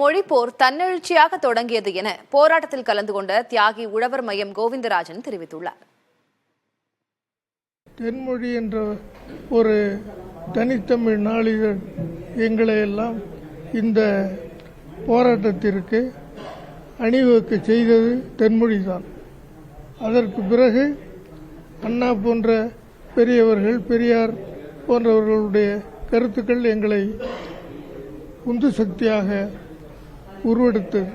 மொழிப்போர் தன்னெழுச்சியாக தொடங்கியது என போராட்டத்தில் கலந்து கொண்ட தியாகி உழவர் மையம் கோவிந்தராஜன் தெரிவித்துள்ளார். தென்மொழி என்ற ஒரு தனித்தமிழ் நாளிதழ் எங்களை எல்லாம் இந்த போராட்டத்திற்கு அணிவகுக்க செய்தது தென்மொழிதான். அதற்கு பிறகு அண்ணா போன்ற பெரியவர்கள், பெரியார் போன்றவர்களுடைய கருத்துக்கள் எங்களை உந்து சக்தியாக உருவெடுத்தது.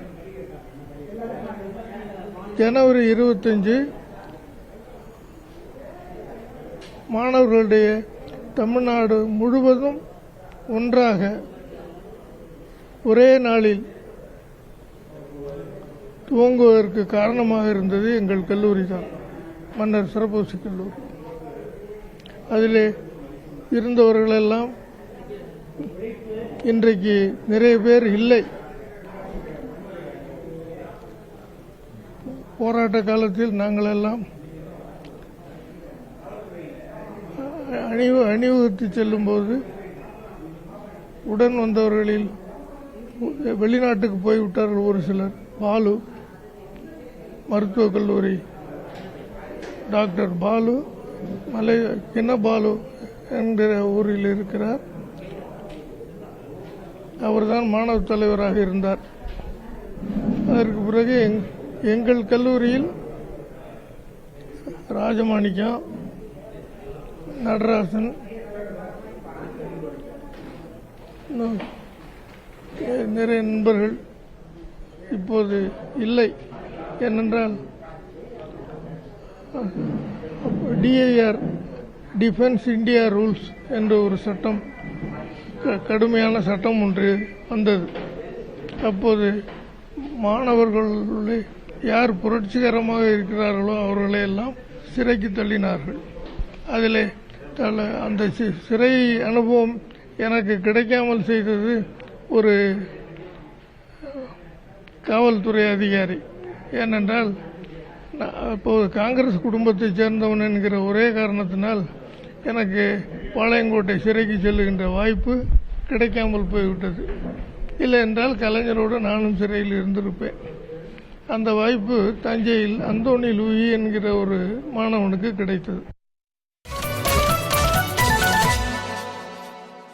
ஜனவரி 25 மாணவர்களுடைய தமிழ்நாடு முழுவதும் ஒன்றாக ஒரே நாளில் துவங்குவதற்கு காரணமாக இருந்தது எங்கள் கல்லூரி தான், மன்னர் சிறப்பூசி கல்லூரி. அதிலே இருந்தவர்களெல்லாம் இன்றைக்கு நிறைய பேர் இல்லை. போராட்ட காலத்தில் நாங்கள் எல்லாம் அணிவகுத்து செல்லும்போது உடன் வந்தவர்களில் வெளிநாட்டுக்கு போய்விட்டார்கள் ஒரு சிலர். பாலு, மருத்துவக் கல்லூரி டாக்டர் பாலு, கிண்ணபாலு என்கிற ஊரில் இருக்கிறார். அவர்தான் மாணவ தலைவராக இருந்தார். அதற்கு பிறகு எங்கள் கல்லூரியில் ராஜமாணிக்கம், நடராசன், நிறைய நண்பர்கள் இப்போது இல்லை. ஏனென்றால் டிஐஆர், டிஃபென்ஸ் இந்தியா ரூல்ஸ் என்ற ஒரு சட்டம், கடுமையான சட்டம் ஒன்று வந்தது. அப்போது மாணவர்களுடைய யார் புரட்சிகரமாக இருக்கிறார்களோ அவர்களை எல்லாம் சிறைக்கு தள்ளினார்கள். அதில் அந்த சிறை அனுபவம் எனக்கு கிடைக்காமல் செய்தது ஒரு காவல்துறை அதிகாரி. ஏனென்றால் இப்போது காங்கிரஸ் குடும்பத்தைச் சேர்ந்தவன் என்கிற ஒரே காரணத்தினால் எனக்கு பாளையங்கோட்டை சிறைக்கு செல்லுகின்ற வாய்ப்பு கிடைக்காமல் போய்விட்டது. இல்லை என்றால் கலைஞரோடு நானும் சிறையில் இருந்திருப்பேன். அந்த வாய்ப்பு தஞ்சையில் அந்தோணி லூயி என்கிற ஒரு மாணவனுக்கு கிடைத்தது.